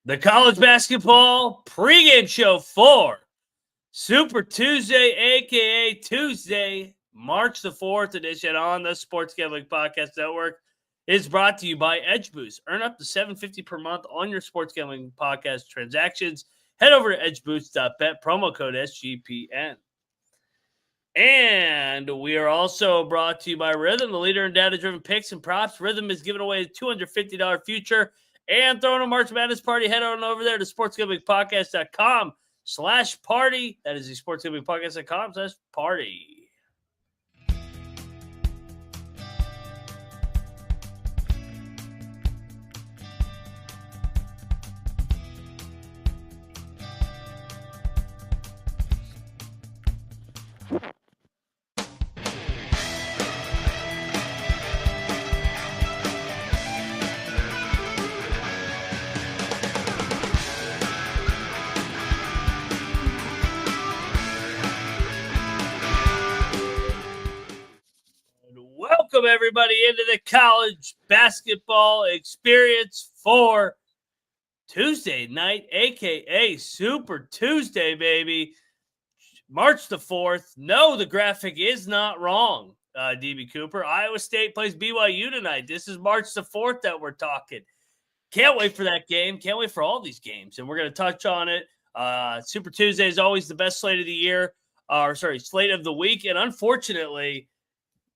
The college basketball pregame show for Super Tuesday, a.k.a. Tuesday, March the 4th edition on the Sports Gambling Podcast Network is brought to you by Edge Boost. Earn up to $750 per month on your sports gambling podcast transactions. Head over to edgeboost.bet, promo code SGPN. And we are also brought to you by Rhythm, the leader in data-driven picks and props. Rhythm is giving away a $250 future and throwing a March Madness party. Head on over there to sportsgamblingpodcast.com/party. That is the sportsgamblingpodcast.com/party. Welcome, everybody, into the college basketball experience for Tuesday night, a.k.a. Super Tuesday, baby. March the 4th. No, the graphic is not wrong, DB Cooper. Iowa State plays BYU tonight. This is March the 4th that we're talking. Can't wait for that game. Can't wait for all these games, and we're going to touch on it. Super Tuesday is always the best slate of the year, slate of the week, and unfortunately,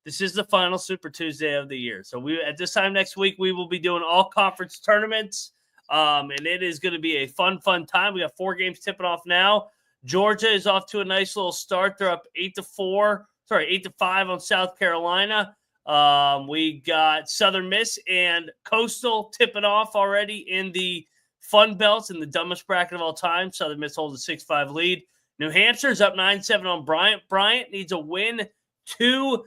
this is the final Super Tuesday of the year. So at this time next week, we will be doing all conference tournaments, and it is going to be a fun time. We got 4 games tipping off now. Georgia is off to a nice little start. They're up 8-5 on South Carolina. We got Southern Miss and Coastal tipping off already in the Fun Belts in the dumbest bracket of all time. Southern Miss holds a 6-5 lead. New Hampshire's up 9-7 on Bryant. Bryant needs a win to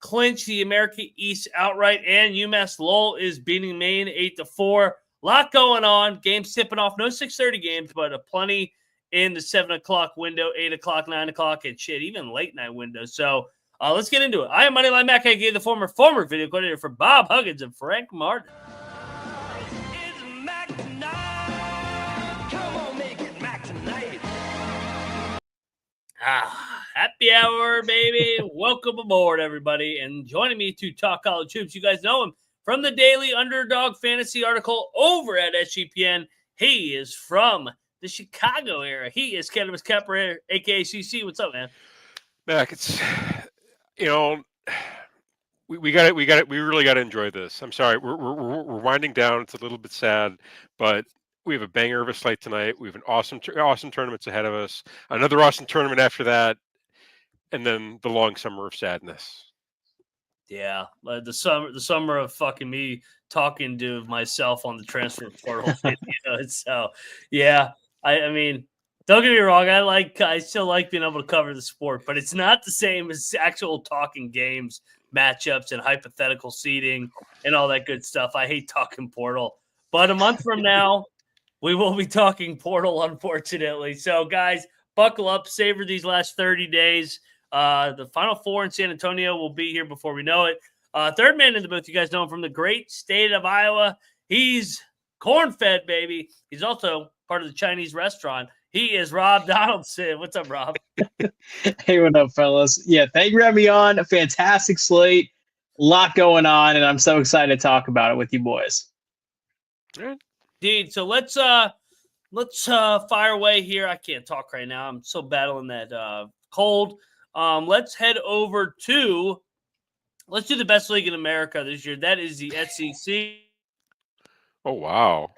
clinch the America East outright, and UMass Lowell is beating Maine 8-4. A lot going on. Games tipping off. No 6:30 games, but plenty in the 7 o'clock window, 8 o'clock, 9 o'clock, and shit, even late night window. So let's get into it. I am Moneyline Mac. I gave the former video coordinator for Bob Huggins and Frank Martin. It's Mac tonight. Come on, make it Mac tonight. Happy hour, baby. Welcome aboard, everybody. And joining me to talk college hoops, you guys know him from the daily Underdog fantasy article over at SGPN. He is from the Chicago area. He is Cannabis Kepper, a.k.a. CC. What's up, man? Mac, it's, we really got to enjoy this. I'm sorry. We're winding down. It's a little bit sad, but we have a banger of a slate tonight. We have an awesome tournaments ahead of us. Another awesome tournament after that. And then the long summer of sadness. Yeah, the summer of fucking me talking to myself on the transfer portal. So yeah, I mean, don't get me wrong. I still like being able to cover the sport, but it's not the same as actual talking games, matchups, and hypothetical seeding and all that good stuff. I hate talking portal, but a month from now, we will be talking portal, unfortunately. So guys, buckle up, savor these last 30 days. The Final Four in San Antonio will be here before we know it. Third man in the booth, you guys know him from the great state of Iowa. He's corn-fed, baby. He's also part of the Chinese restaurant. He is Rob Donaldson. What's up, Rob? Hey, what up, fellas? Yeah, thank you for having me on. A fantastic slate. A lot going on, and I'm so excited to talk about it with you boys. Indeed. So let's fire away here. I can't talk right now. I'm still battling that cold. Let's head over to let's do the best league in America this year. That is the SEC. Oh wow!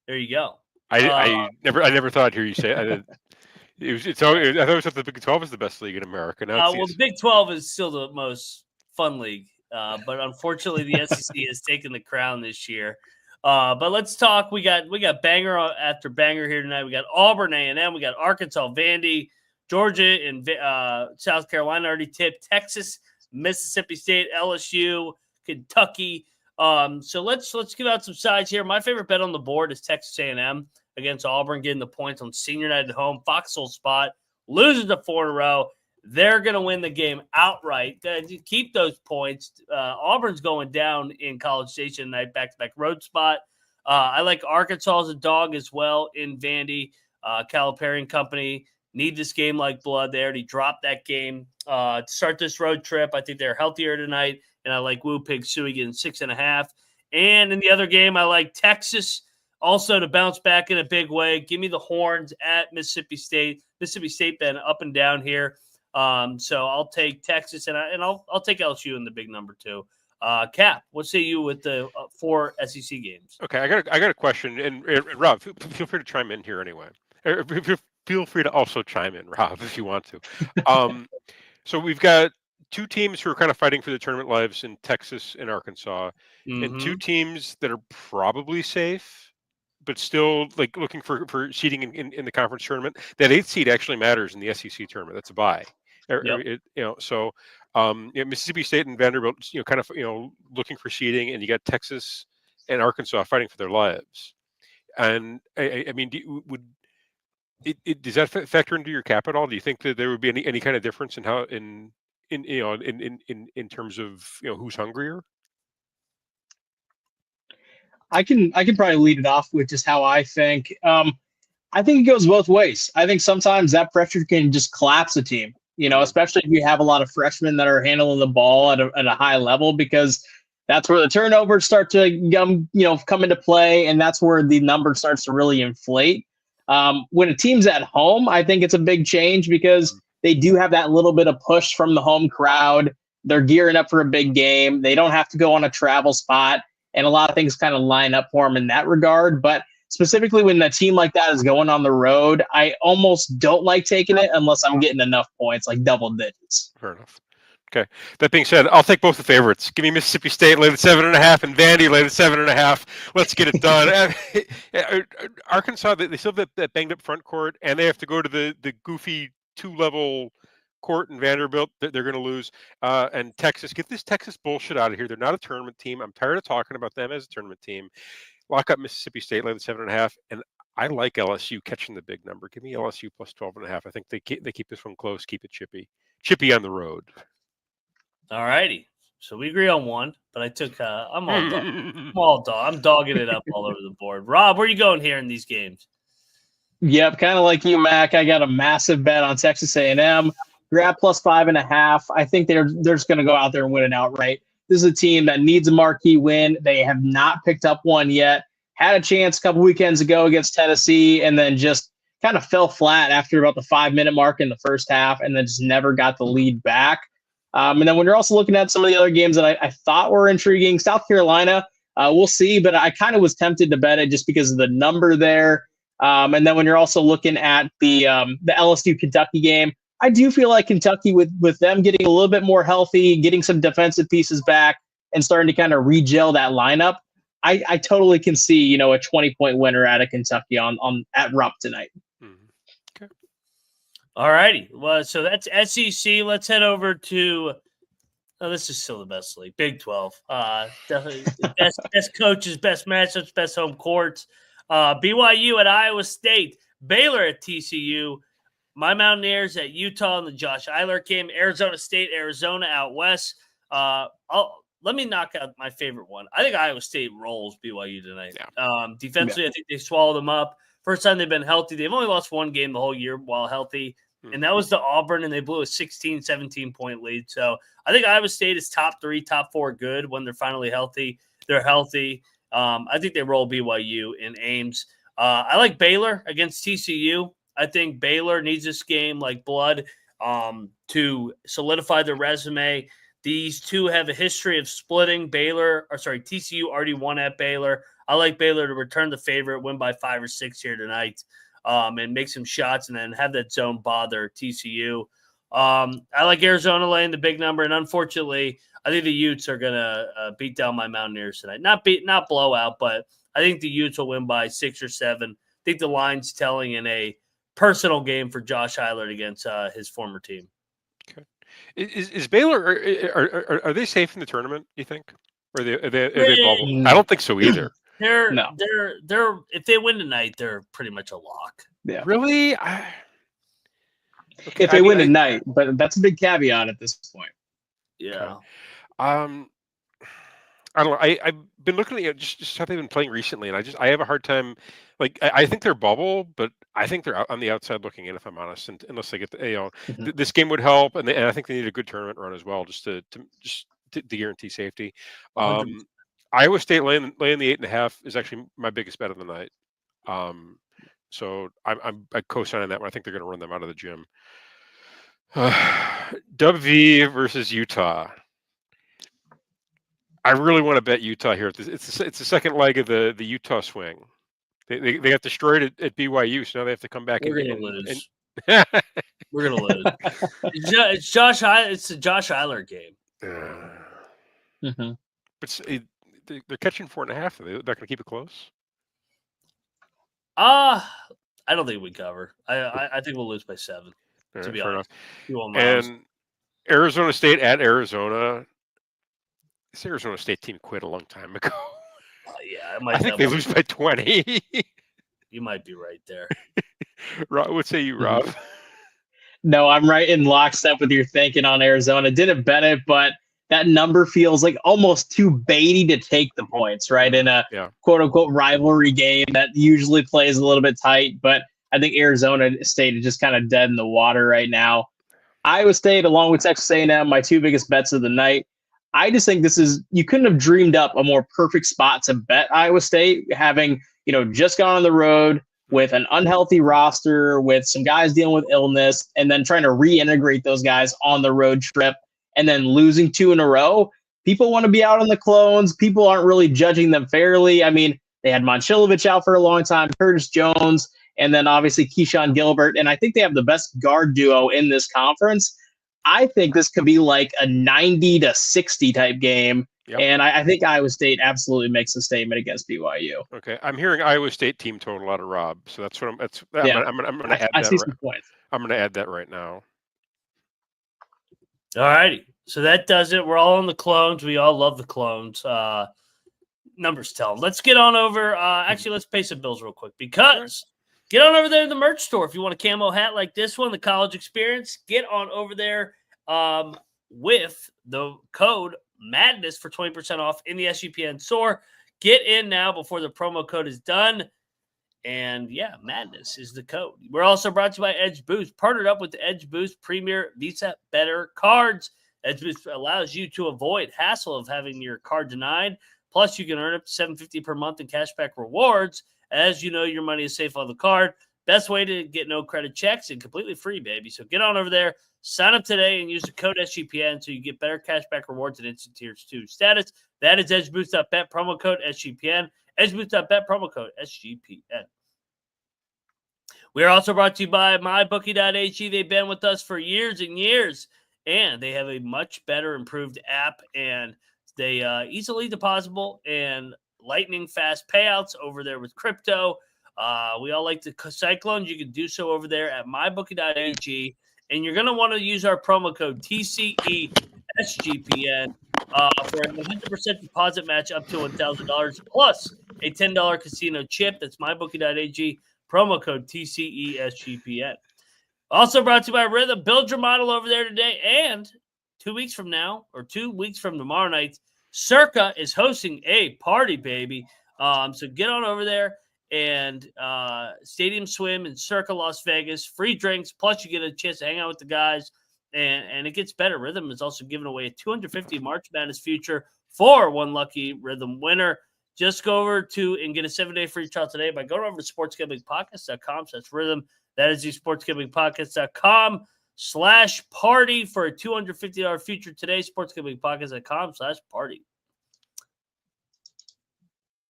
There you go. I never thought I'd hear you say it. I thought it was the Big 12 is the best league in America. Now the Big 12 is still the most fun league, but unfortunately the SEC has taken the crown this year. But let's talk. We got banger after banger here tonight. We got Auburn A&M. We got Arkansas, Vandy. Georgia and South Carolina already tipped. Texas, Mississippi State, LSU, Kentucky. So let's give out some sides here. My favorite bet on the board is Texas A&M against Auburn, getting the points on senior night at home. Foxhole spot, loses to 4 in a row. They're going to win the game outright. Keep those points. Auburn's going down in College Station tonight, back-to-back road spot. I like Arkansas as a dog as well in Vandy. Calipari and company need this game like blood. They already dropped that game to start this road trip. I think they're healthier tonight, and I like Woo Pig Suey getting 6.5. And in the other game, I like Texas also to bounce back in a big way. Give me the Horns at Mississippi State. Mississippi State been up and down here. So I'll take Texas, and I'll take LSU in the big number too. Cap, what say you with the 4 SEC games? Okay, I got a question, and Rob, feel free to chime in here anyway. Feel free to also chime in, Rob, if you want to. So we've got 2 teams who are kind of fighting for the tournament lives in Texas and Arkansas, and 2 teams that are probably safe, but still like looking for seeding in the conference tournament. That 8th seed actually matters in the SEC tournament. That's a bye. So Mississippi State and Vanderbilt, kind of looking for seeding, and you got Texas and Arkansas fighting for their lives. And I mean, does that factor into your cap at all? Do you think that there would be any kind of difference in how in terms of who's hungrier? I can probably lead it off with just how I think. I think it goes both ways. I think sometimes that pressure can just collapse a team, especially if you have a lot of freshmen that are handling the ball at a high level, because that's where the turnovers start to come into play, and that's where the number starts to really inflate. When a team's at home, I think it's a big change because they do have that little bit of push from the home crowd. They're gearing up for a big game. They don't have to go on a travel spot, and a lot of things kind of line up for them in that regard. But specifically when a team like that is going on the road, I almost don't like taking it unless I'm getting enough points, like double digits. Fair enough. Okay. That being said, I'll take both the favorites. Give me Mississippi State laid at 7.5 and Vandy laid at 7.5. Let's get it done. Arkansas, they still have that banged up front court, and they have to go to the goofy 2-level court in Vanderbilt. They're going to lose. And Texas, get this Texas bullshit out of here. They're not a tournament team. I'm tired of talking about them as a tournament team. Lock up Mississippi State laid at 7.5, and I like LSU catching the big number. Give me LSU plus 12.5. I think they keep this one close. Keep it chippy on the road. All righty. So we agree on one, but I took I'm all dog. I'm dogging it up all over the board. Rob, where are you going here in these games? Yep, kind of like you, Mac. I got a massive bet on Texas A&M. Grab plus 5.5. I think they're just going to go out there and win it outright. This is a team that needs a marquee win. They have not picked up one yet. Had a chance a couple weekends ago against Tennessee, and then just kind of fell flat after about the 5-minute mark in the first half, and then just never got the lead back. And then when you're also looking at some of the other games that I thought were intriguing, South Carolina, we'll see, but I kind of was tempted to bet it just because of the number there. And then when you're also looking at the LSU-Kentucky game, I do feel like Kentucky, with them getting a little bit more healthy, getting some defensive pieces back, and starting to kind of re-gel that lineup, I totally can see, a 20-point winner out of Kentucky at Rupp tonight. Okay. All righty. Well, so that's SEC. Let's head over to this is still the best league, Big 12. Definitely best coaches, best matchups, best home courts. BYU at Iowa State, Baylor at TCU, my Mountaineers at Utah in the Josh Eiler game, Arizona State, Arizona out west. Let me knock out my favorite one. I think Iowa State rolls BYU tonight. Yeah. Defensively, I think they swallowed them up. First time they've been healthy. They've only lost one game the whole year while healthy, and that was to Auburn, and they blew a 16, 17-point lead. So I think Iowa State is top 3, top 4 good when they're finally healthy. They're healthy. I think they roll BYU in Ames. I like Baylor against TCU. I think Baylor needs this game like blood to solidify their resume. These two have a history of splitting. TCU already won at Baylor. I like Baylor to return the favorite, win by 5 or 6 here tonight, and make some shots and then have that zone bother TCU. I like Arizona laying the big number, and unfortunately, I think the Utes are going to beat down my Mountaineers tonight. Not blowout, but I think the Utes will win by 6 or 7. I think the line's telling in a personal game for Josh Eilert against his former team. Okay. Is Baylor are they safe in the tournament? You think, or are they bubble? I don't think so either. They're if they win tonight, they're pretty much a lock. Yeah, really. If they win tonight, but that's a big caveat at this point. Yeah. Okay. I don't know. I've been looking at just how they've been playing recently, and I have a hard time. Like I think they're bubble, but I think they're on the outside looking in. If I'm honest, and unless they get Mhm. this game would help, and I think they need a good tournament run as well, just to guarantee safety. 100. Iowa State laying the 8.5 is actually my biggest bet of the night. So I co-sign on that one. I think they're going to run them out of the gym. Dub V versus Utah. I really want to bet Utah here. It's the second leg of the Utah swing. They got destroyed at BYU, so now they have to come back We're and gonna lose. and We're gonna lose. It's the Josh Eiler game. Mhm. but they're catching 4.5. They're not going to keep it close. I don't think we cover. I think we'll lose by 7. All To right, be fair honest, enough. And Arizona State at Arizona. This Arizona State team quit a long time ago. yeah, I think they lose by 20. You might be right there. Rob, what say you, Rob? No, I'm right in lockstep with your thinking on Arizona. Didn't bet it, but that number feels like almost too baity to take the points, right? In a Yeah. quote unquote rivalry game that usually plays a little bit tight. But I think Arizona State is just kind of dead in the water right now. Iowa State, along with Texas A&M, my two biggest bets of the night. I just think you couldn't have dreamed up a more perfect spot to bet Iowa State, having, just gone on the road with an unhealthy roster, with some guys dealing with illness, and then trying to reintegrate those guys on the road trip, and then losing 2 in a row. People want to be out on the clones. People aren't really judging them fairly. I mean, they had Momcilovic out for a long time, Curtis Jones, and then obviously Keyshawn Gilbert. And I think they have the best guard duo in this conference. I think this could be like a 90-60 type game. Yep. And I think Iowa State absolutely makes a statement against BYU. Okay, I'm hearing Iowa State team total out of Rob, so that's what I'm. I'm going to add I that. see some points. I'm going to add that right now. All righty. So that does it. We're all on the clones. We all love the clones. Numbers tell them. Let's get on over. Actually, let's pay some bills real quick because get on over there to the merch store. If you want a camo hat like this one, the college experience, get on over there with the code MADNESS for 20% off in the SGPN store. Get in now before the promo code is done. And yeah, Madness is the code. We're also brought to you by Edge Boost, partnered up with the Edge Boost Premier Visa Better Cards. Edge Boost allows you to avoid hassle of having your card denied. Plus, you can earn up to $750 per month in cashback rewards. As you know, your money is safe on the card. Best way to get no credit checks and completely free, baby. So get on over there, sign up today, and use the code SGPN so you get better cashback rewards and instant tiers 2 status. That is edgeboost.bet, promo code SGPN. edgeboost.bet, promo code SGPN. We are also brought to you by MyBookie.ag. They've been with us for years and years, and they have a much better improved app, and they easily depositable and lightning fast payouts over there with crypto. We all like the Cyclones. You can do so over there at MyBookie.ag, and you're going to want to use our promo code TCESGPN for a 100% deposit match up to $1,000 plus a $10 casino chip. That's MyBookie.ag. Promo code TCESGPN. Also brought to you by Rhythm. Build your model over there today. And 2 weeks from now, or 2 weeks from tomorrow night, Circa is hosting a party, baby. So get on over there and Stadium Swim in Circa, Las Vegas. Free drinks, plus you get a chance to hang out with the guys. And it gets better. Rhythm is also giving away a $250 March Madness future for one lucky Rhythm winner. Just go over to and get a 7-day free trial today by going over to sportsgamblingpodcast.com/rhythm. That is the sportsgamblingpodcast.com/party for a $250 future today. sportsgamblingpodcast.com/party.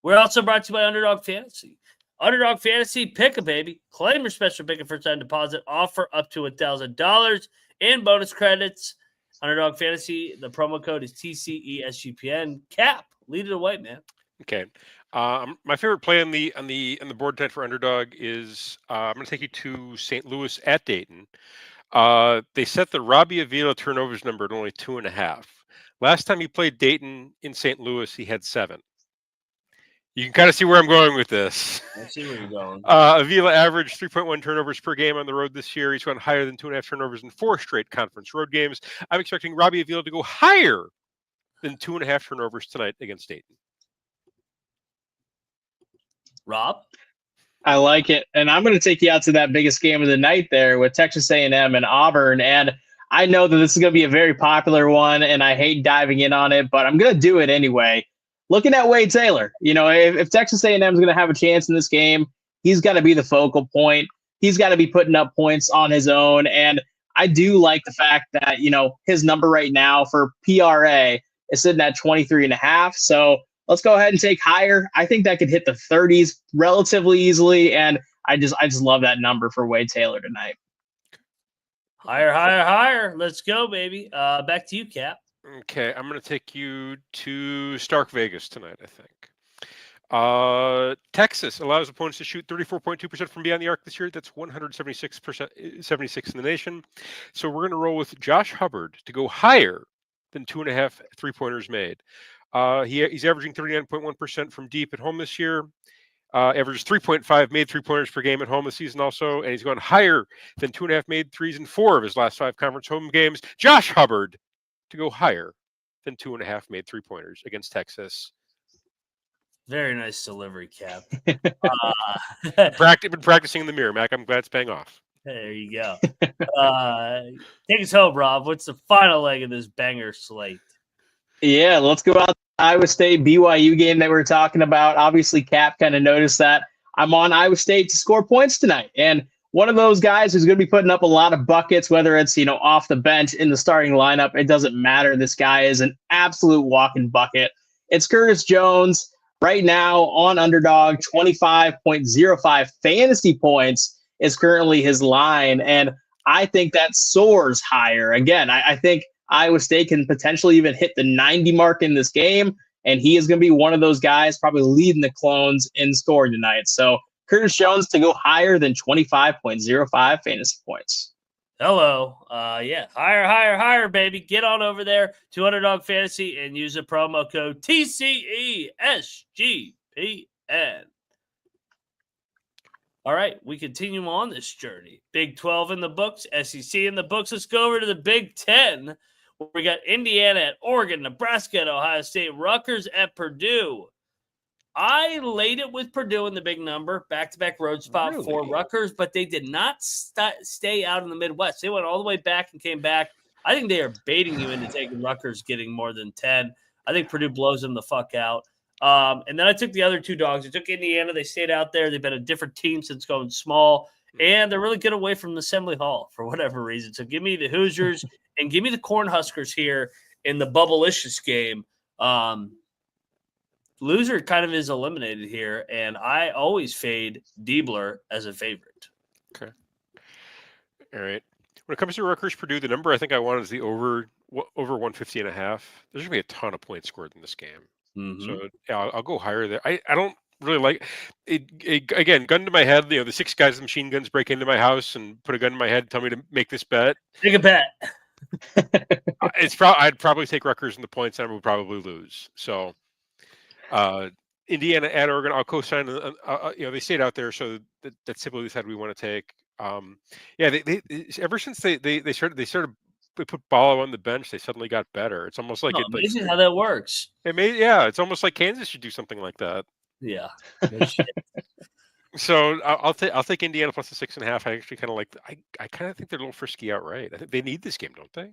We're also brought to you by Underdog Fantasy. Underdog Fantasy, pick a baby. Claim your special pick and first time deposit offer up to $1,000 in bonus credits. Underdog Fantasy, the promo code is TCESGPN. Cap, lead it away, man. Okay. My favorite play on the board tonight for Underdog is I'm going to take you to St. Louis at Dayton. They set the Robbie Avila turnovers number at only 2.5. Last time he played Dayton in St. Louis, he had 7. You can kind of see where I'm going with this. I see where you're going. Avila averaged 3.1 turnovers per game on the road this year. He's gone higher than 2.5 turnovers in 4 straight conference road games. I'm expecting Robbie Avila to go higher than 2.5 turnovers tonight against Dayton. Rob? I like it, and I'm going to take you out to that biggest game of the night there with Texas A&M and Auburn. And I know that this is going to be a very popular one, and I hate diving in on it, but I'm going to do it anyway. Looking at Wade Taylor, if Texas A&M is going to have a chance in this game, he's got to be the focal point. He's got to be putting up points on his own, and I do like the fact that his number right now for PRA is sitting at 23.5. So let's go ahead and take higher. I think that could hit the 30s relatively easily, and I just love that number for Wade Taylor tonight. Higher. Let's go, baby. Back to you, Cap. Okay, I'm going to take you to Stark Vegas tonight, I think. Texas allows opponents to shoot 34.2% from beyond the arc this year. That's 176% in the nation. So we're going to roll with Josh Hubbard to go higher than 2.5 3-pointers made. He's averaging 39.1% from deep at home this year. Averages 3.5 made 3-pointers per game at home this season also, and he's gone higher than 2.5 made threes in 4 of his last 5 conference home games. Josh Hubbard to go higher than 2.5 made 3-pointers against Texas. Very nice delivery, Cap. Been practicing in the mirror, Mac. I'm glad it's paying off. There you go. Take us home, Rob. What's the final leg of this banger slate? Yeah, let's go out to the Iowa State BYU game that we were talking about. Obviously, Cap kind of noticed that I'm on Iowa State to score points tonight. And one of those guys who's going to be putting up a lot of buckets, whether it's, off the bench in the starting lineup, it doesn't matter. This guy is an absolute walking bucket. It's Curtis Jones. Right now on Underdog, 25.05 fantasy points is currently his line. And I think that soars higher. Again, I think Iowa State can potentially even hit the 90 mark in this game. And he is going to be one of those guys probably leading the clones in scoring tonight. So Curtis Jones to go higher than 25.05 fantasy points. Hello. Higher, baby. Get on over there to Underdog Fantasy and use the promo code TCESGPN. All right, we continue on this journey. Big 12 in the books, SEC in the books. Let's go over to the Big 10, where we got Indiana at Oregon, Nebraska at Ohio State, Rutgers at Purdue. I laid it with Purdue in the big number, back-to-back road spot for Rutgers, but they did not stay out in the Midwest. They went all the way back and came back. I think they are baiting you into taking Rutgers getting more than 10. I think Purdue blows them the fuck out. And then I took the other two dogs. I took Indiana. They stayed out there. They've been a different team since going small, and they're really good away from the Assembly Hall for whatever reason. So give me the Hoosiers and give me the Cornhuskers here in the Bubblicious game. Loser kind of is eliminated here, and I always fade Diebler as a favorite. Okay. All right. When it comes to Rutgers Purdue, the number I think I want is the over 150.5. There's going to be a ton of points scored in this game. Mm-hmm. So yeah, I'll go higher there. I don't really like it. Again, gun to my head. The 6 guys with machine guns break into my house and put a gun to my head, tell me to make this bet. Take a bet. I'd probably take Rutgers in the points, and I would probably lose. So. Indiana at Oregon, I'll co-sign. They stayed out there, so that's typically the side we want to take. They ever since they put Ballo on the bench, they suddenly got better. It's almost like amazing how that works. It's almost like Kansas should do something like that. Yeah. So I'll take Indiana plus the 6.5. I actually kind of like. I kind of think they're a little frisky outright. I think they need this game, don't they?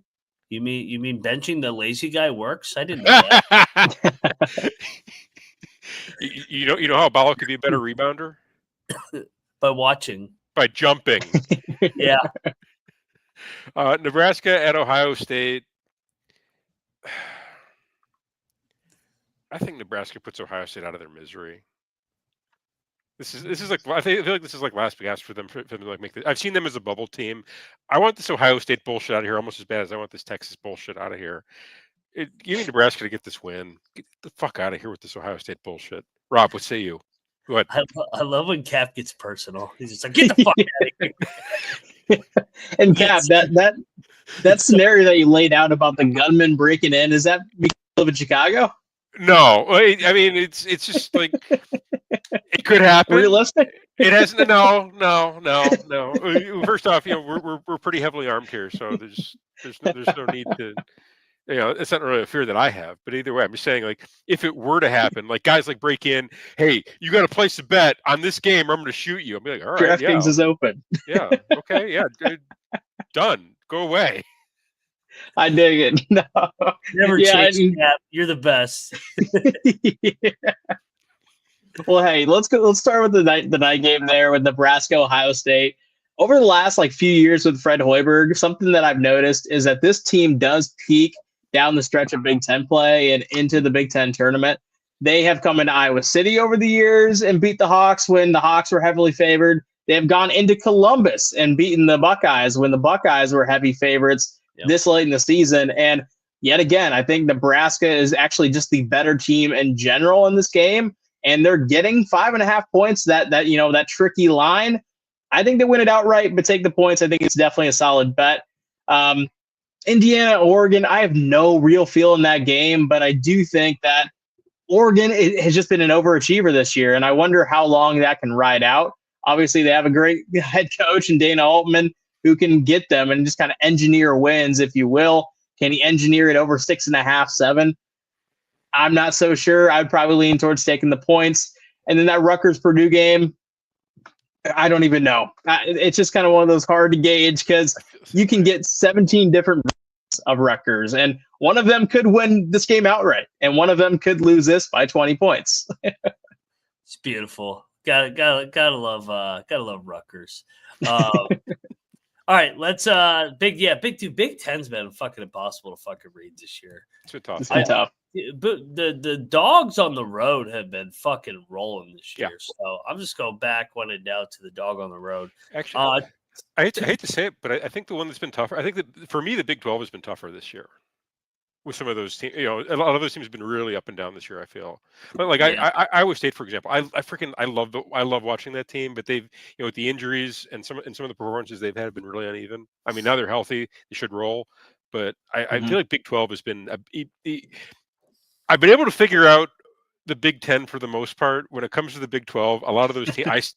You mean benching the lazy guy works? I didn't know that. you know how Ballo could be a better rebounder? By watching. By jumping. Yeah. Nebraska at Ohio State. I think Nebraska puts Ohio State out of their misery. This is like I feel like this is like last gasp for them to like make this. I've seen them as a bubble team. I want this Ohio State bullshit out of here almost as bad as I want this Texas bullshit out of here. Give me Nebraska to get this win. Get the fuck out of here with this Ohio State bullshit. Rob, what say you? Go ahead. I love when Cap gets personal. He's just like, get the fuck out of here. And Cap, that scenario that you laid out about the gunman breaking in, is that because you live in Chicago? No, I mean it's just like it could happen. Realistic? It hasn't. No. First off, we're pretty heavily armed here, so there's no need to. it's not really a fear that I have, but either way, I'm just saying, like, if it were to happen, like guys like break in, hey, you got to place a bet on this game, or I'm going to shoot you. I'll be like, all right, DraftKings is open. yeah, okay, yeah, done, go away. I dig it. No. Never change that. You're the best. Yeah. Well, hey, let's start with the night game there with Nebraska, Ohio State. Over the last few years with Fred Hoiberg, something that I've noticed is that this team does peak down the stretch of Big Ten play and into the Big Ten tournament. They have come into Iowa City over the years and beat the Hawks when the Hawks were heavily favored. They have gone into Columbus and beaten the Buckeyes when the Buckeyes were heavy favorites this late in the season. And yet again, I think Nebraska is actually just the better team in general in this game. And they're getting 5.5 points, that tricky line. I think they win it outright, but take the points. I think it's definitely a solid bet. Indiana, Oregon, I have no real feel in that game, but I do think that Oregon has just been an overachiever this year, and I wonder how long that can ride out. Obviously, they have a great head coach in Dana Altman who can get them and just kind of engineer wins, if you will. Can he engineer it over 6.5, 7? I'm not so sure. I'd probably lean towards taking the points. And then that Rutgers-Purdue game, I don't even know. It's just kind of one of those hard to gauge because you can get 17 different of Rutgers, and one of them could win this game outright, and one of them could lose this by 20 points. It's beautiful. Gotta love Rutgers. All right, let's Big Ten's been fucking impossible to fucking read this year. It's been tough. It's been tough. But the dogs on the road have been fucking rolling this year. So I'm just going back when in doubt to the dog on the road. Actually, I hate to say it, but I think the one that's been tougher. I think that for me, the Big 12 has been tougher this year. With some of those teams, a lot of those teams have been really up and down this year. I feel, but Iowa State, for example, I love watching that team, but they've with the injuries and some of the performances they've had have been really uneven. I mean, now they're healthy, they should roll, but I feel like Big 12 has been I've been able to figure out the Big 10 for the most part. When it comes to the Big 12, a lot of those teams,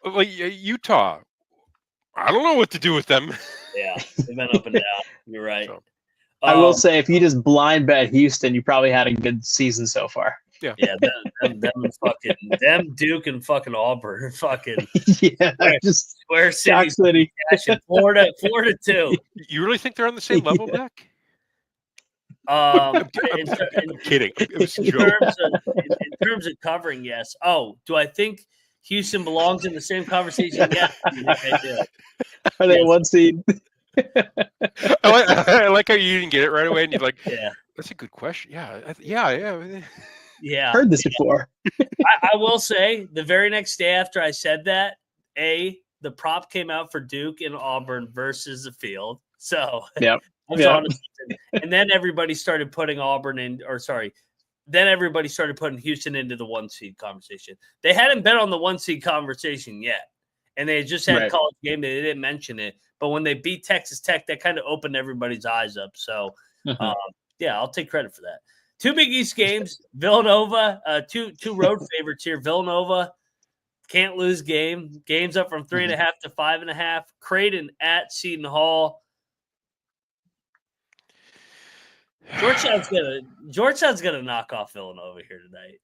like Utah, I don't know what to do with them. Yeah, they've been up and down. You're right. So. I will say, if you just blind bet Houston, you probably had a good season so far. Yeah, them Duke and fucking Auburn, fucking just Square City, Florida too. You really think they're on the same level, Mac? I'm kidding. It was a in joke. terms of covering, yes. Oh, do I think Houston belongs in the same conversation? Yeah, I do. Are they a 1 seed? I like how you didn't get it right away, and you're like, "Yeah, that's a good question." Yeah. Heard this before. I will say the very next day after I said that, the prop came out for Duke and Auburn versus the field. So and then everybody started putting then everybody started putting Houston into the 1 seed conversation. They hadn't been on the 1 seed conversation yet, and they just had college game. They didn't mention it. But when they beat Texas Tech, that kind of opened everybody's eyes up. So, I'll take credit for that. 2 Big East games, Villanova, two road favorites here. Villanova, can't lose game. Game's up from 3.5 to 5.5. Creighton at Seton Hall. Georgetown's gonna knock off Villanova here tonight.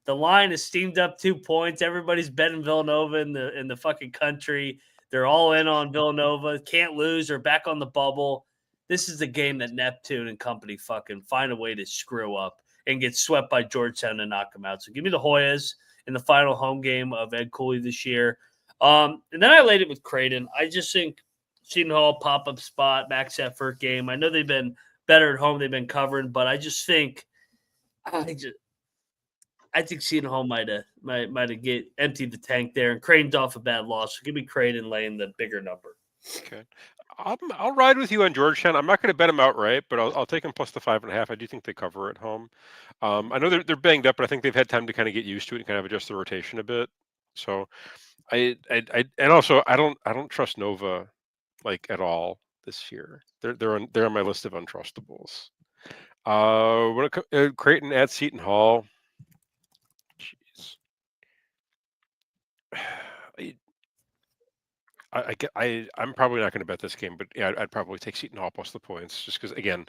The line is steamed up 2 points. Everybody's betting Villanova in the fucking country. They're all in on Villanova. Can't lose. They're back on the bubble. This is the game that Neptune and company fucking find a way to screw up and get swept by Georgetown and knock them out. So give me the Hoyas in the final home game of Ed Cooley this year. And then I laid it with Creighton. I just think Seton Hall pop-up spot, max effort game. I know they've been better at home. They've been covering, but I just think Seton Hall might have emptied the tank there, and Creighton's off a bad loss. So give me Creighton laying the bigger number. Okay, I'll ride with you on Georgetown. I'm not going to bet them outright, but I'll take them plus the 5.5. I do think they cover at home. I know they're banged up, but I think they've had time to kind of get used to it and kind of adjust the rotation a bit. So I don't trust Nova at all this year. They're on my list of untrustables. Creighton at Seton Hall. Jeez. I'm probably not going to bet this game, but yeah, I'd probably take Seton Hall plus the points just because again,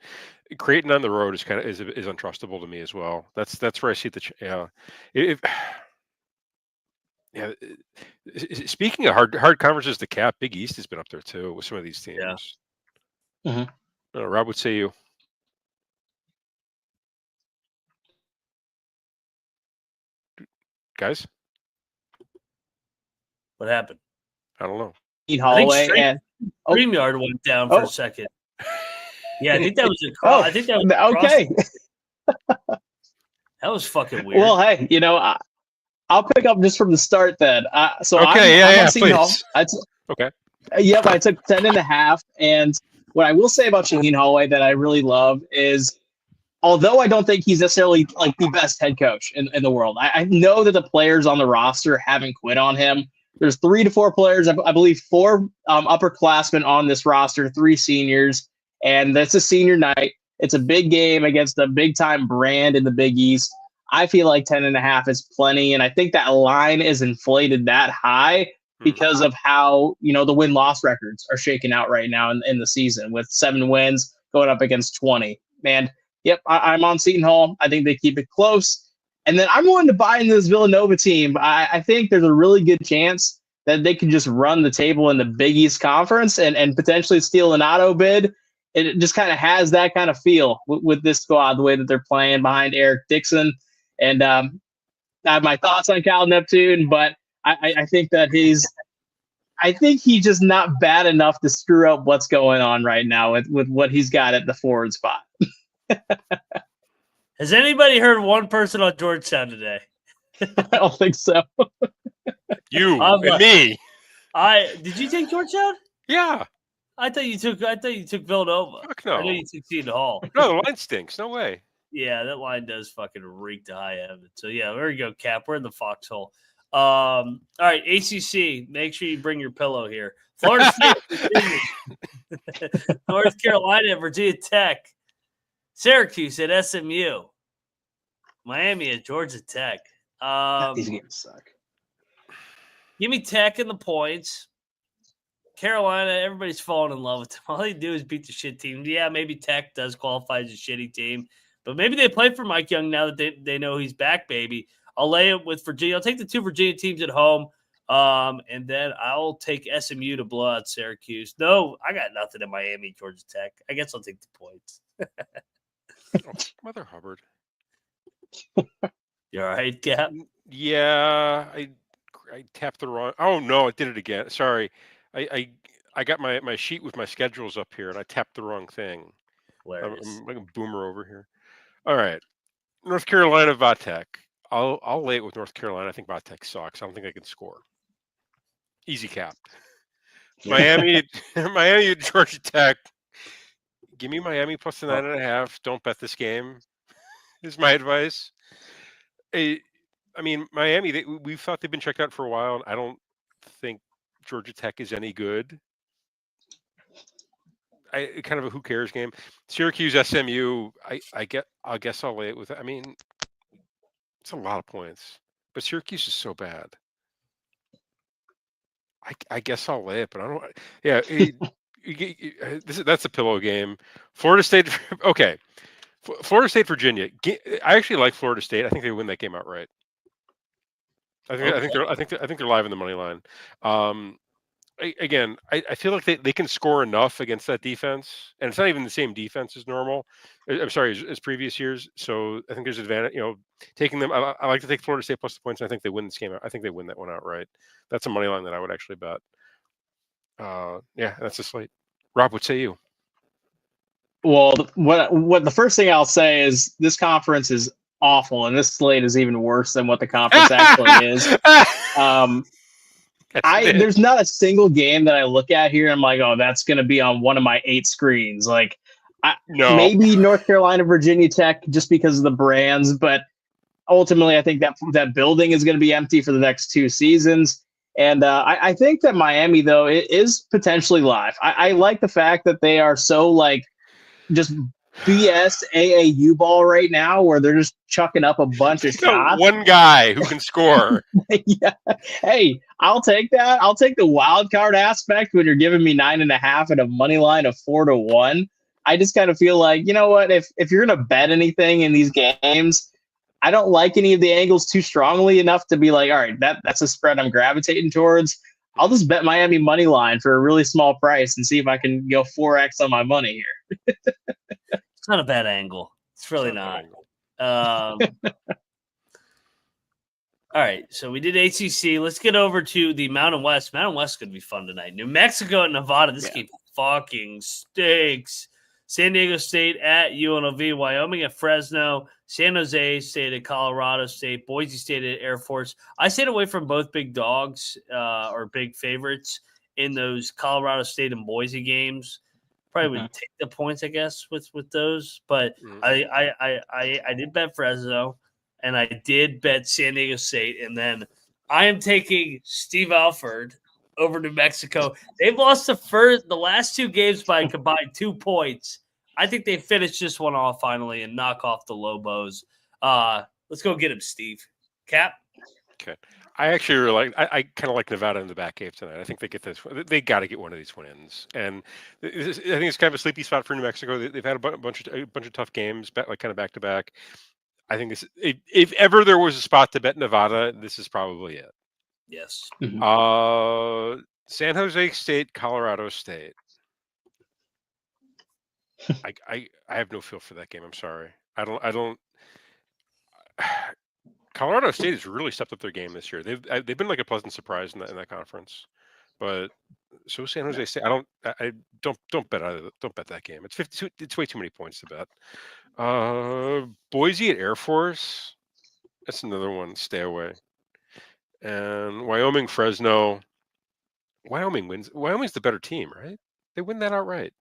Creighton on the road is is untrustable to me as well. That's where I see yeah. If yeah, speaking of hard conferences to cap, Big East has been up there too with some of these teams. Yeah. Rob, would say you guys. What happened? I don't know. Hallway and StreamYard went down for a second. Yeah, I think that was a Oh, I think that was okay. That was fucking weird. Well, hey, I'll pick up just from the start then. So okay, I'm on Seton Hall. Okay. Yep, I took 10.5. And what I will say about Shaheen Holloway that I really love is, although I don't think he's necessarily like the best head coach in the world, I know that the players on the roster haven't quit on him. There's 3 to 4 players, I believe 4 upperclassmen on this roster, 3 seniors, and that's a senior night. It's a big game against a big-time brand in the Big East. I feel like 10.5 is plenty, and I think that line is inflated that high because of how, the win-loss records are shaking out right now in the season with 7 wins going up against 20. And, yep, I'm on Seton Hall. I think they keep it close. And then I'm willing to buy into this Villanova team. I think there's a really good chance that they can just run the table in the Big East Conference and potentially steal an auto bid. It just kind of has that kind of feel with this squad, the way that they're playing behind Eric Dixon. And I have my thoughts on Cal Neptune, but I think that he's just not bad enough to screw up what's going on right now with what he's got at the forward spot. Has anybody heard one person on Georgetown today? I don't think so. You and me. Did you take Georgetown? Yeah. I thought you took Villanova. Fuck no. I know you took Seton Hall. No, the line stinks. No way. Yeah, that line does fucking reek to high heaven. So yeah, there you go, Cap. We're in the foxhole. All right, ACC. Make sure you bring your pillow here. Florida State, North Carolina, Virginia Tech, Syracuse at SMU, Miami at Georgia Tech. These games suck. Give me Tech in the points. Carolina, everybody's falling in love with them. All they do is beat the shit team. Yeah, maybe Tech does qualify as a shitty team, but maybe they play for Mike Young now that they know he's back, baby. I'll lay it with Virginia. I'll take the 2 Virginia teams at home, and then I'll take SMU to blow out Syracuse. No, I got nothing in Miami, Georgia Tech. I guess I'll take the points. Mother Hubbard. You all right, Cap? Yeah, I tapped the wrong. Oh no, I did it again. Sorry, I got my sheet with my schedules up here, and I tapped the wrong thing. I'm like a boomer over here. All right, North Carolina, Vatek. I'll lay it with North Carolina. I think Vatek sucks. I don't think they can score. Easy cap. Miami, Miami, Georgia Tech. Give me Miami plus the 9.5. Don't bet this game. Is my advice. I mean, Miami. We've thought they've been checked out for a while, and I don't think Georgia Tech is any good. Kind of a who cares game. Syracuse, SMU. I guess I'll lay it with. I mean, it's a lot of points, but Syracuse is so bad. I guess I'll lay it, but I don't. Yeah, that's a pillow game. Florida State. Okay, Florida State, Virginia. I actually like Florida State. I think they win that game outright. I think they're live in the money line. Again, I feel like they can score enough against that defense, and it's not even the same defense as normal. I'm sorry, as previous years. So I think there's advantage. Taking them. I like to take Florida State plus the points. And I think they win this game. I think they win that one outright. That's a money line that I would actually bet. Yeah, that's the slate. Rob, what say you? Well, what the first thing I'll say is this conference is awful, and this slate is even worse than what the conference actually is. There's not a single game that I look at here and I'm like, oh, that's going to be on one of my 8 screens. Like, no. Maybe North Carolina, Virginia Tech, just because of the brands, but ultimately, I think that building is going to be empty for the next 2 seasons. And I think that Miami, though, it is potentially live. I like the fact that they are so just BS AAU ball right now where they're just chucking up a bunch of Got shots. one guy who can score. Yeah. Hey, I'll take that. I'll take the wild card aspect when you're giving me 9.5 and a money line of 4-1. I just kind of feel like, you know what? If you're gonna bet anything in these games, I don't like any of the angles too strongly enough to be like, all right, that's a spread I'm gravitating towards. I'll just bet Miami money line for a really small price and see if I can go 4x on my money here. It's not a bad angle. It's really not. All right, so we did ACC. Let's get over to the Mountain West. Mountain West is going to be fun tonight. New Mexico and Nevada. This game fucking stinks. San Diego State at UNLV. Wyoming at Fresno. San Jose State at Colorado State. Boise State at Air Force. I stayed away from both big dogs or big favorites in those Colorado State and Boise games. Probably would take the points, I guess, with those. But I did bet Fresno. And I did bet San Diego State. And then I am taking Steve Alford over New Mexico. They've lost the last two games by a combined 2 points. I think they finish this one off finally and knock off the Lobos. Let's go get him, Steve. Cap? Okay. I actually really like. I kind of like Nevada in the back cave tonight. I think they get this. They got to get one of these wins, and I think it's kind of a sleepy spot for New Mexico. They've had a bunch of tough games, like kind of back to back. I think this, if ever there was a spot to bet Nevada, this is probably it. Yes. San Jose State, Colorado State. I have no feel for that game. I'm sorry. I don't. Colorado State has really stepped up their game this year. They've been like a pleasant surprise in that conference, but so San Jose State. I don't bet either. Don't bet that game. It's 52. It's way too many points to bet. Boise at Air Force. That's another one. Stay away. And Wyoming, Fresno. Wyoming wins. Wyoming's the better team, right? They win that outright.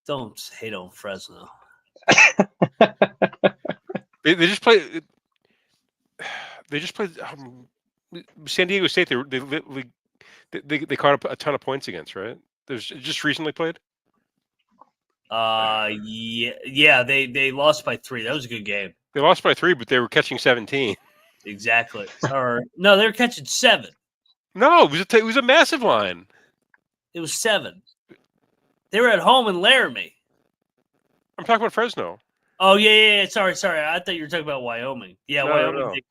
Don't hate on Fresno. They just played. They just played San Diego State. They caught up a ton of points against, right? There's just recently played. Yeah. They lost by 3. That was a good game. They lost by 3, but they were catching 17. Exactly. Or no, they were catching 7. No, it was a massive line. It was 7. They were at home in Laramie. I'm talking about Fresno. Oh yeah. Sorry. I thought you were talking about Wyoming. Yeah, No, Wyoming.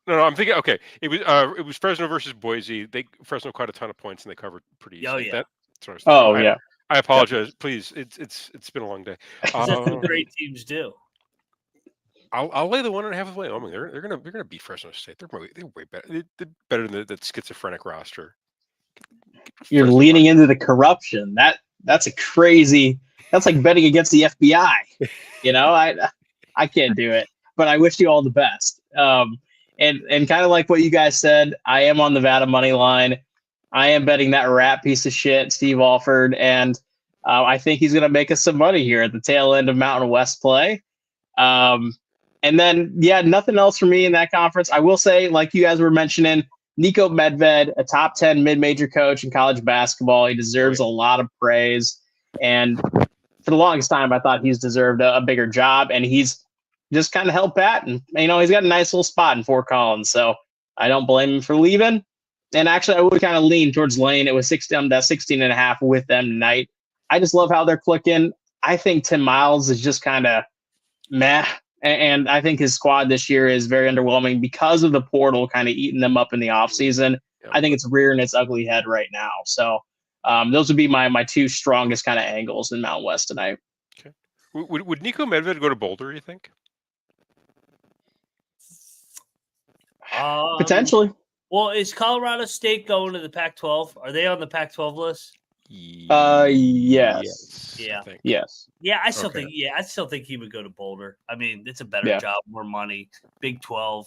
No, I'm thinking. Okay, it was Fresno versus Boise. Fresno caught a ton of points and they covered pretty easily. Oh yeah. That's what I was thinking. yeah. I apologize. Please, it's been a long day. That's what great teams do. I'll lay the 1.5 with Wyoming. They're gonna beat Fresno State. They're way better. They're better than that schizophrenic roster. You're leaning into the corruption. That's a crazy. That's like betting against the FBI. You know, I can't do it. But I wish you all the best. And kind of like what you guys said, I am on Nevada money line. I am betting that rat piece of shit, Steve Alford, and I think he's going to make us some money here at the tail end of Mountain West play. And then, nothing else for me in that conference. I will say, like you guys were mentioning, Nico Medved, a top 10 mid-major coach in college basketball. He deserves a lot of praise. And for the longest time, I thought he's deserved a bigger job. And he's just kind of held pat. And, he's got a nice little spot in Fort Collins. So I don't blame him for leaving. And actually, I would kind of lean towards Lane. It was 16.5 with them tonight. I just love how they're clicking. I think Tim Miles is just kind of meh. And I think his squad this year is very underwhelming because of the portal kind of eating them up in the offseason. Yeah. I think it's rearing its ugly head right now. So those would be my 2 strongest kind of angles in Mountain West tonight. Okay. Would Nico Medved go to Boulder, you think? Potentially. Well, is Colorado State going to the Pac-12? Are they on the Pac-12 list? Yes. Yeah. Yes. Yeah, I still think he would go to Boulder. I mean, it's a better job, more money, Big 12.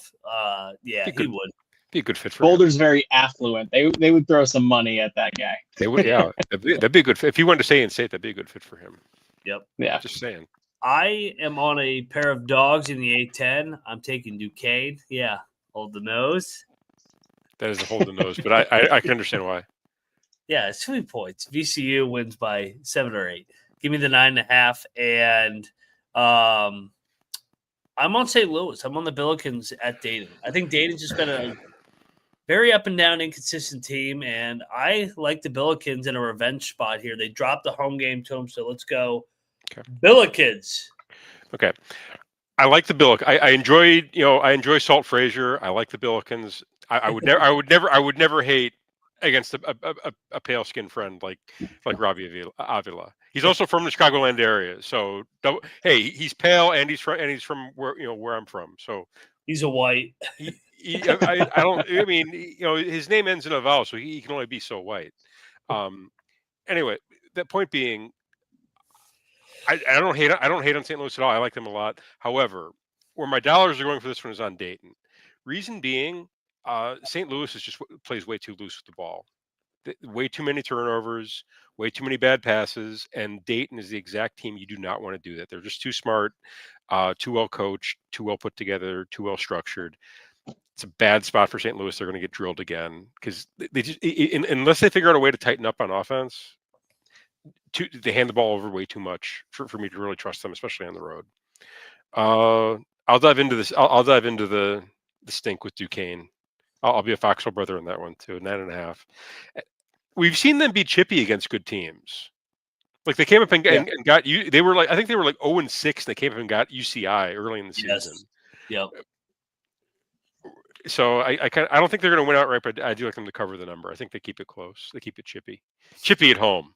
He would be a good fit for Boulder's him. Very affluent. They would throw some money at that guy. They would, yeah. That'd be a good fit. If he wanted to stay in state, that'd be a good fit for him. Yep. Yeah. Just saying. I am on a pair of dogs in the A10. I'm taking Duquesne. Yeah. Hold the nose. That is a hold the nose, but I can understand why. Yeah, it's 2 points. VCU wins by 7 or 8. Give me the 9.5. And I'm on St. Louis. I'm on the Billikens at Dayton. I think Dayton's just been a very up and down, inconsistent team, and I like the Billikens in a revenge spot here. They dropped the home game to them, so let's go Billikens. Okay. I like the Billik. I enjoy Salt Frazier. I like the Billikens. I would never hate against a pale skinned friend like Ravi Avila. He's also from the Chicagoland area. So hey, he's pale and he's from where I'm from. So he's a white. I don't. I mean, his name ends in a vowel, so he can only be so white. Anyway, that point being, I don't hate on St. Louis at all. I like them a lot. However, where my dollars are going for this one is on Dayton. Reason being, St. Louis plays way too loose with the ball. Way too many turnovers, way too many bad passes, and Dayton is the exact team you do not want to do that. They're just too smart, too well coached, too well put together, too well structured. It's a bad spot for St. Louis. They're going to get drilled again because they just, unless they figure out a way to tighten up on offense, they hand the ball over way too much for me to really trust them, especially on the road. I'll dive into this. I'll dive into the stink with Duquesne. I'll be a Foxhole brother in that one too. 9.5. We've seen them be chippy against good teams. Like they came up and got you. They were I think they were 0-6. They came up and got UCI early in the season. Yep. So I don't think they're going to win outright, but I do like them to cover the number. I think they keep it close. They keep it chippy at home.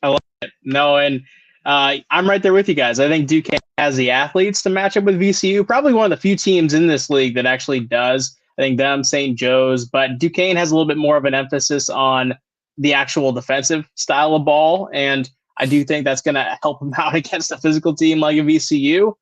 I like it. No, and I'm right there with you guys. I think Duquesne has the athletes to match up with VCU. Probably one of the few teams in this league that actually does. I think them, St. Joe's, but Duquesne has a little bit more of an emphasis on the actual defensive style of ball, and I do think that's going to help them out against a physical team like a VCU.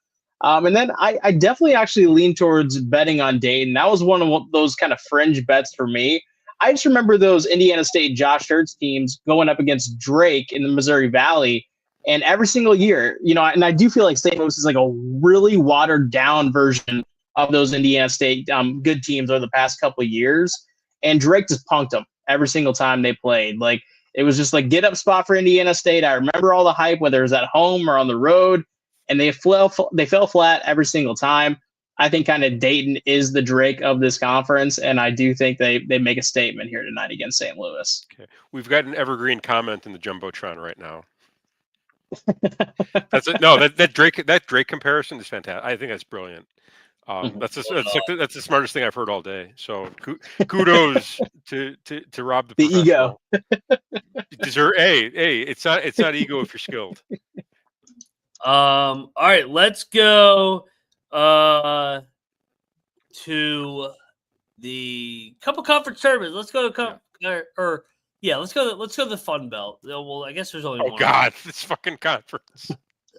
And then I definitely actually lean towards betting on Dayton. That was one of those kind of fringe bets for me. I just remember those Indiana State Josh Hurts teams going up against Drake in the Missouri Valley. And every single year, and I do feel like St. Louis is like a really watered down version of those Indiana State good teams over the past couple of years. And Drake just punked them every single time they played. Like it was just like get up spot for Indiana State. I remember all the hype, whether it was at home or on the road. And they fell flat every single time. I think kind of Dayton is the Drake of this conference, and I do think they make a statement here tonight against St. Louis. Okay. We've got an evergreen comment in the Jumbotron right now. That's it. No, that Drake comparison is fantastic. I think that's brilliant. That's the smartest thing I've heard all day. So kudos to Rob the ego. Hey, it's not ego if you're skilled. All right, let's go to the couple conference tournaments. Let's go to let's go to the Fun Belt. Well, I guess there's only one. Oh God, this fucking conference.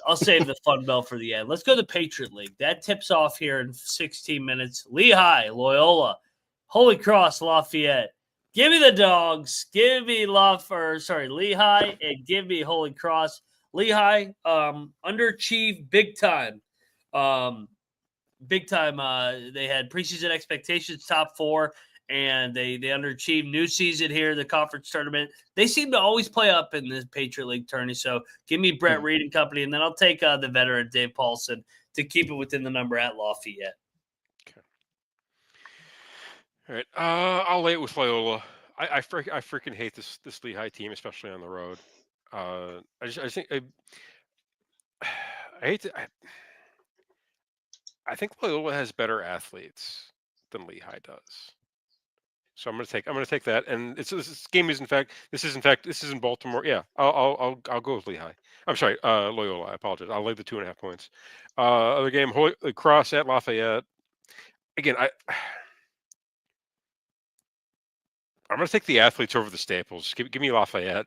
I'll save the Fun Belt for the end. Let's go to the Patriot League. That tips off here in 16 minutes. Lehigh, Loyola, Holy Cross, Lafayette. Give me the Dogs. Give me Lehigh, and give me Holy Cross. Lehigh underachieved big time. They had preseason expectations, top 4, and they underachieved. New season here, the conference tournament. They seem to always play up in the Patriot League tourney. So give me Brett Reed and company, and then I'll take the veteran Dave Paulson to keep it within the number at Lafayette. Okay. All right. I'll lay it with Loyola. I freaking hate this Lehigh team, especially on the road. I think Loyola has better athletes than Lehigh does. So I'm gonna take that, and this is in Baltimore. Yeah, I'll go with Lehigh. I'm sorry, Loyola. I apologize. I'll lay the 2.5 points. Other game, Holy Cross at Lafayette. Again, I'm gonna take the athletes over the Staples. Give me Lafayette.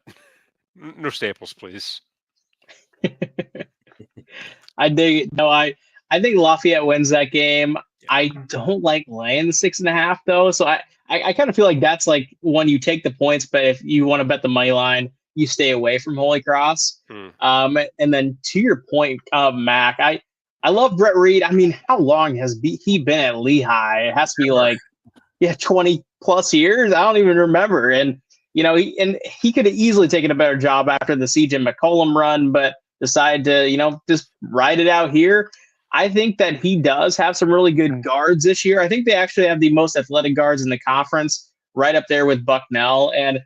No Staples, please. I dig it. No, I think Lafayette wins that game. I don't like laying the 6.5 though. So I kind of feel like that's like when you take the points, but if you want to bet the money line, you stay away from Holy Cross. And then to your point, Mac, I love Brett Reed. I mean, how long has he been at Lehigh? It has to be 20 plus years. I don't even remember. And he could have easily taken a better job after the CJ McCollum run, but decided to, just ride it out here. I think that he does have some really good guards this year. I think they actually have the most athletic guards in the conference, right up there with Bucknell. And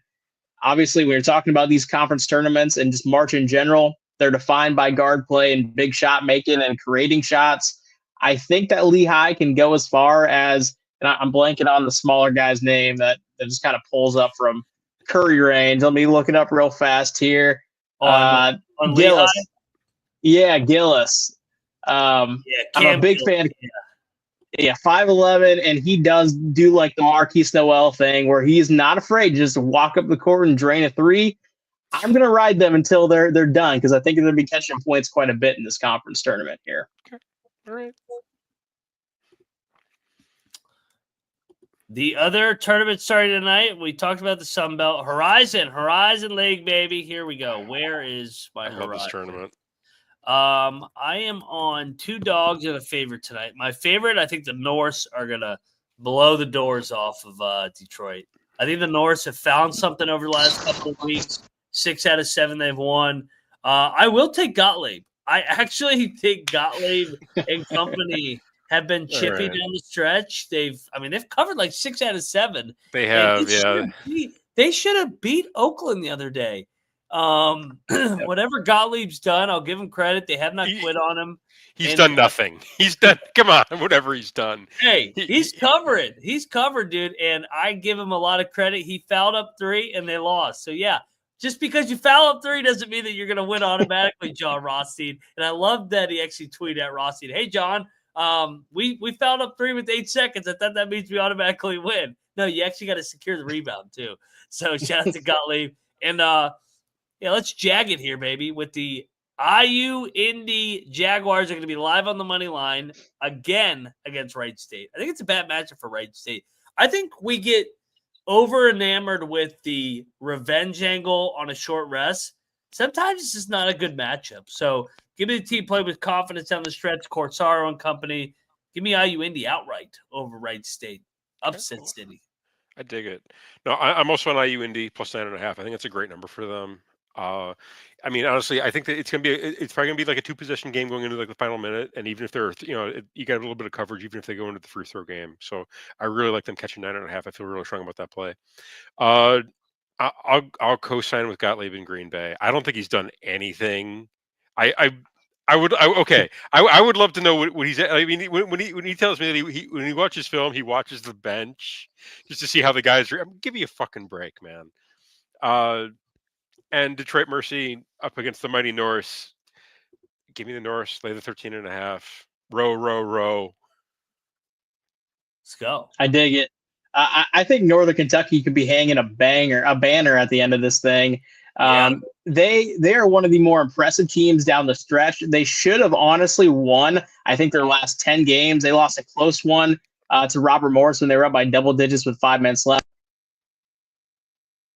obviously, when you're talking about these conference tournaments and just March in general, they're defined by guard play and big shot making and creating shots. I think that Lehigh can go as far as, and I'm blanking on the smaller guy's name that just kind of pulls up from Curry range. Let me look it up real fast here. On Gillis. Lehigh? Yeah, Gillis. I'm a big fan. Yeah, 5'11", and he does do like the Marquise Noel thing where he's not afraid just to walk up the court and drain a three. I'm going to ride them until they're done because I think they're going to be catching points quite a bit in this conference tournament here. Okay. All right. The other tournament starting tonight, we talked about the Sun Belt. Horizon League, baby. Here we go. Where is my Horizon? I love this tournament. I am on 2 dogs and a favorite tonight. My favorite, I think the Norse are going to blow the doors off of Detroit. I think the Norse have found something over the last couple of weeks. 6 out of 7 they've won. I will take Gottlieb. I actually think Gottlieb and company have been chippy down the stretch. They've covered like 6 out of 7. They have, They should have beat Oakland the other day. Whatever Gottlieb's done, I'll give him credit. They have not quit on him. He's done nothing. He's done. Come on, whatever he's done. Hey, he's covering. He's covered, dude. And I give him a lot of credit. He fouled up 3 and they lost. So yeah, just because you foul up 3 doesn't mean that you're going to win automatically, John Rothstein. And I love that he actually tweeted at Rothstein, "Hey John, we fouled up 3 with 8 seconds. I thought that means we automatically win. No, you actually got to secure the rebound too." So shout out to Gottlieb. And let's jag it here, baby, with the IU Indy Jaguars are going to be live on the money line again against Wright State. I think it's a bad matchup for Wright State. I think we get over enamored with the revenge angle on a short rest. Sometimes it's just not a good matchup. So give me the team play with confidence down the stretch. Corsaro and company. Give me IU Indy outright over Wright State. Upset city. I dig it. No, I'm also on IU Indy plus 9.5. I think that's a great number for them. Honestly, I think that it's probably gonna be like a 2-possession game going into like the final minute, and even if they're, you got a little bit of coverage, even if they go into the free throw game. So I really like them catching 9.5. I feel really strong about that play. I'll co-sign with Gottlieb in Green Bay. I don't think he's done anything. I would love to know what he's. I mean, when he tells me that when he watches film, he watches the bench just to see how the guys are. Give me a fucking break, man. And Detroit Mercy up against the mighty Norse. Give me the Norse. Lay the 13.5. Row. Let's go. I dig it. I think Northern Kentucky could be hanging a banner at the end of this thing. They are one of the more impressive teams down the stretch. They should have honestly won, I think, their last 10 games. They lost a close one to Robert Morris when they were up by double digits with 5 minutes left.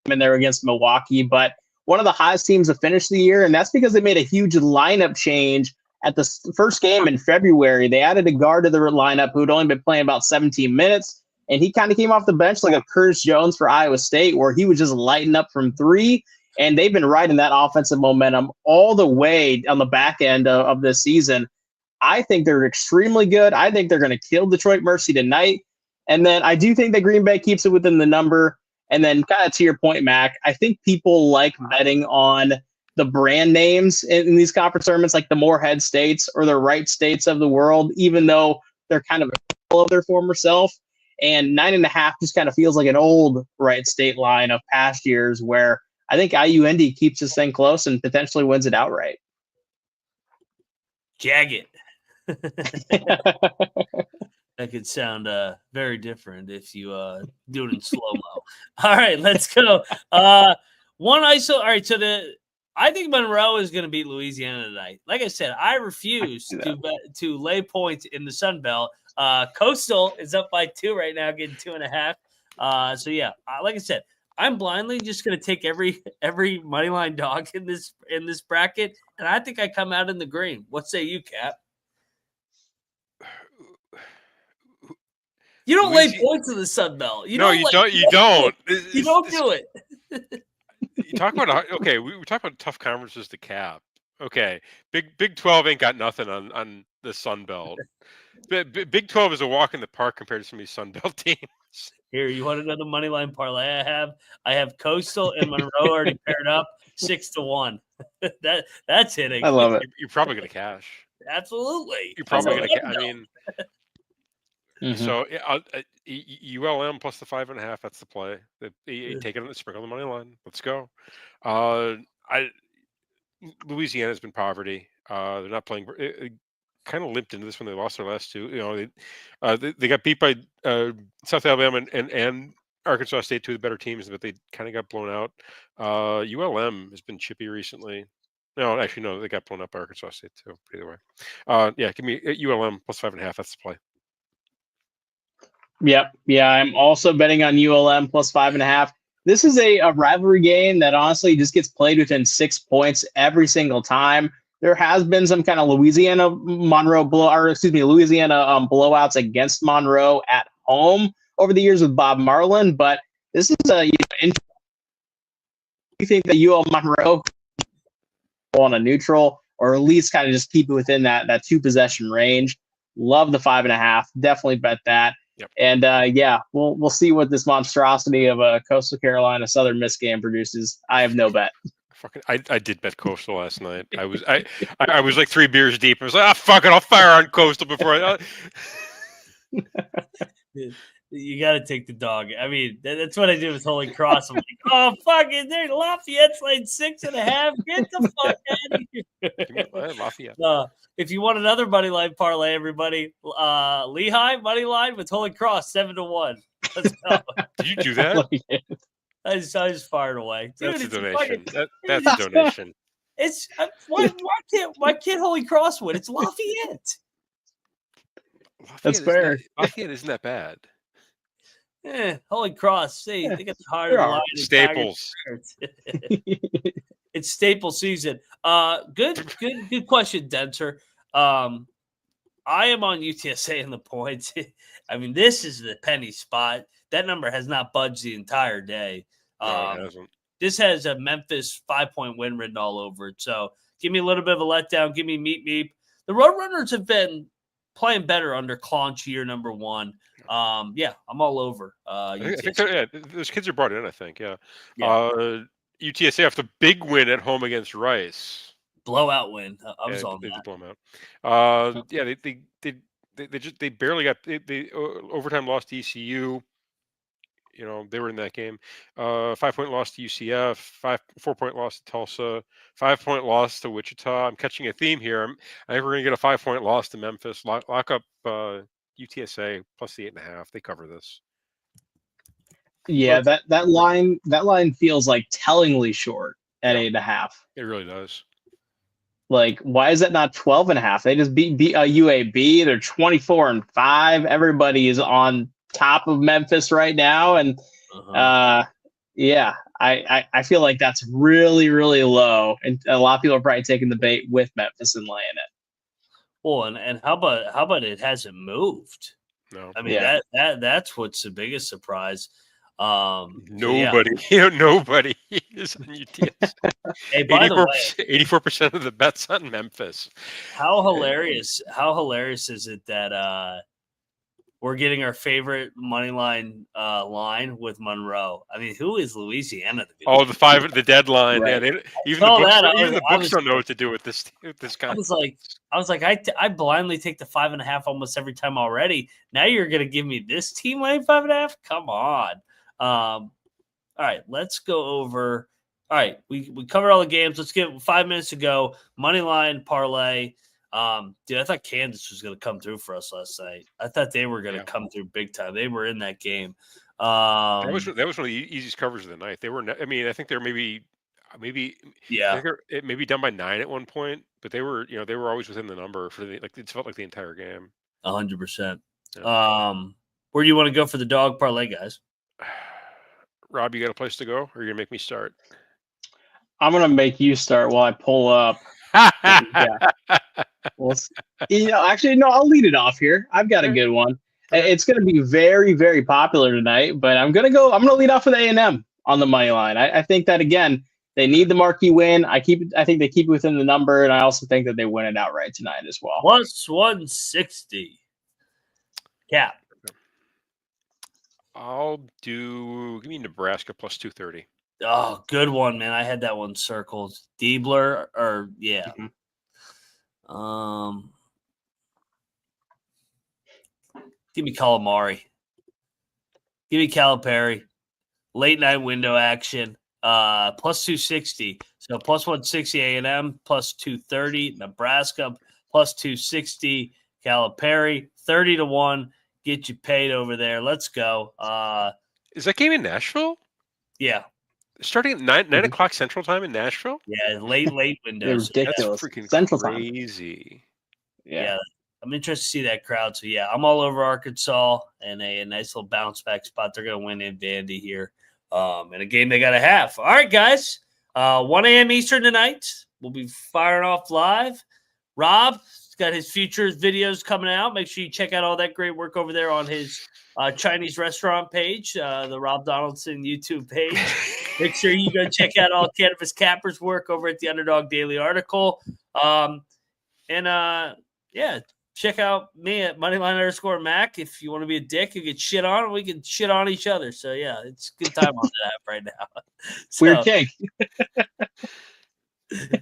And they were against Milwaukee, but one of the hottest teams to finish the year, and that's because they made a huge lineup change at the first game in February. They added a guard to their lineup who'd only been playing about 17 minutes, and he kind of came off the bench like a Curtis Jones for Iowa State, where he was just lighting up from 3, and they've been riding that offensive momentum all the way on the back end of this season. I think they're extremely good. I think they're going to kill Detroit Mercy tonight, and then I do think that Green Bay keeps it within the number. And then kind of to your point, Mac, I think people like betting on the brand names in these conference tournaments, like the Morehead states or the Wright states of the world, even though they're kind of of their former self. And 9.5 just kind of feels like an old Wright State line of past years where I think IU Indy keeps this thing close and potentially wins it outright. Jag it. That could sound very different if you do it in slow-mo. All right, let's go. One ISO. All right, so I think Monroe is going to beat Louisiana tonight. Like I said, I refuse to lay points in the Sun Belt. Coastal is up by 2 right now, getting 2.5. So yeah, like I said, I'm blindly just going to take every moneyline dog in this bracket, and I think I come out in the green. What say you, Cap? You don't lay points in the Sun Belt. You don't. You don't do it. You don't do it. You talk about okay. We talk about tough conferences to cap. Okay, Big 12 ain't got nothing on the Sun Belt. Big 12 is a walk in the park compared to some of these Sun Belt teams. Here, you want another money line parlay? I have Coastal and Monroe already paired up 6-1. That's hitting. I love it. You're probably gonna cash. Absolutely. You're probably That's gonna. what I mean, Mhm. so ULM plus the 5.5. That's the play. You take it on the sprinkle the money line. Let's go. Louisiana's been poverty. They're not playing. It kind of limped into this when they lost their last two. You know, they got beat by South Alabama and Arkansas State, two of the better teams, but they kind of got blown out. ULM has been chippy recently. No, actually, no, they got blown up by Arkansas State too. But either way, yeah, give me ULM plus 5.5. That's the play. Yep. Yeah, I'm also betting on ULM plus 5.5. This is a rivalry game that honestly just gets played within 6 points every single time. There has been some kind of Louisiana blowouts against Monroe at home over the years with Bob Marlin, but this is you think that UL Monroe on a neutral or at least kind of just keep it within that 2-possession range. Love the 5.5. Definitely bet that. Yep. And yeah, we'll see what this monstrosity of a Coastal Carolina Southern Miss game produces. I have no bet. I did bet Coastal last night. I was like 3 beers deep. I was like, fuck it, I'll fire on Coastal before I. You got to take the dog. I mean, that's what I did with Holy Cross. I'm like, oh, fuck it. There's Lafayette's like 6.5. Get the fuck out of here. Lafayette. If you want another money line parlay, everybody, Lehigh money line with Holy Cross 7-1. Let's go. Did you do that? I just fired away. Dude, That's a donation. Fucking, that's a donation. It's why can't Holy Cross win? It's Lafayette. That's fair. Lafayette isn't that bad. Holy Cross. See, they got the heart of the line. Staples. It's staple season. Good question, Denser. I am on UTSA in the points. I mean, this is the penny spot. That number has not budged the entire day. No, it hasn't. This has a Memphis 5-point win written all over it. So give me a little bit of a letdown. Give me meep. The Roadrunners have been playing better under Claunch year number 1. Yeah, I'm all over. I think those kids are brought in, I think. Yeah. UTSA after the big win at home against Rice. Blowout win. I was on they that. Blow them out. Yeah, they barely got they overtime lost to ECU. You know, they were in that game. 5-point loss to UCF, 4-point loss to Tulsa, 5-point loss to Wichita. I'm catching a theme here. I think we're going to get a 5-point loss to Memphis. Lock up UTSA plus the 8.5. They cover this. Yeah, that line feels like tellingly short at 8.5. It really does. Like, why is that not 12.5? They just beat UAB. They're 24-5. Everybody is on top of Memphis right now, and yeah, I feel like that's really, really low, and a lot of people are probably taking the bait with Memphis and laying it. Well, and how about it hasn't moved? No, I mean that's what's the biggest surprise. Nobody is on UTS. Hey, by the way, 84% of the bets on Memphis. How hilarious is it that we're getting our favorite money line line with Monroe? I mean, who is Louisiana to be? Oh, the deadline. Right. Yeah, even the books don't know what to do with this kind. I was like, I blindly take the 5.5 almost every time already. Now you're gonna give me this team line 5.5? Come on. All right, let's go over. All right, we covered all the games. Let's give 5 minutes to go. Money line parlay. Dude, I thought Kansas was going to come through for us last night. I thought they were going to come through big time. They were in that game. That was one of the easiest covers of the night. They were. I mean, I think they're maybe. Yeah. I think it may be done by 9 at one point, but they were. They were always within the number for it felt like the entire game. 100%. Yeah. Where do you want to go for the dog parlay, guys? Rob, you got a place to go, or are you gonna make me start? I'm gonna make you start while I pull up. Yeah. Well, actually, no. I'll lead it off here. I've got a good one. It's going to be very, very popular tonight, but I'm going to lead off with A&M on the money line. I think that, again, they need the marquee win. I think they keep it within the number, and I also think that they win it outright tonight as well. Plus 160. Cap. Give me Nebraska plus 230. Oh, good one, man. I had that one circled. Diebler, or yeah. Give me Calamari. Give me Calipari. Late night window action. Plus 260. So plus 160 A&M, plus 230. Nebraska, plus 260. Calipari, 30-1. Get you paid over there. Let's go. Is that game in Nashville? Yeah. Starting at 9 o'clock Central Time in Nashville? Yeah, late windows. They're ridiculous. That's freaking Central crazy. Time. Yeah. I'm interested to see that crowd. So, yeah, I'm all over Arkansas and a nice little bounce back spot. They're going to win in Vandy here in a game they got to have. All right, guys. 1 a.m. Eastern tonight. We'll be firing off live. Rob's got his futures videos coming out. Make sure you check out all that great work over there on his Chinese restaurant page, the Rob Donaldson YouTube page. Make sure you go check out all Cannabis Capper's work over at the Underdog Daily Article. Check out me at Moneyline_Mac. If you want to be a dick and get shit on, we can shit on each other. So, yeah, it's a good time on that app right now. Weird cake.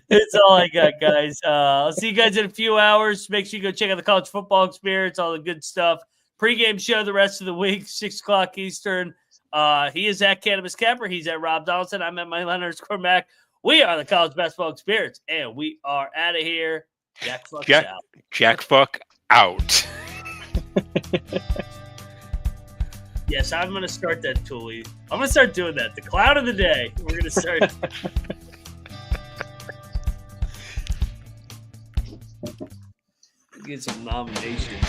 That's all I got, guys. I'll see you guys in a few hours. Make sure you go check out the college football experience, all the good stuff. Pre-game show the rest of the week, 6 o'clock Eastern. He is at Cannabis Capper. He's at Rob Donaldson. I'm at Moneyline_Mac. We are the college basketball experience, and we are out of here. Jack out. Jack fuck out. Yes, I'm going to start that, Tooley. I'm going to start doing that. The cloud of the day. We're going to start. Get some nominations.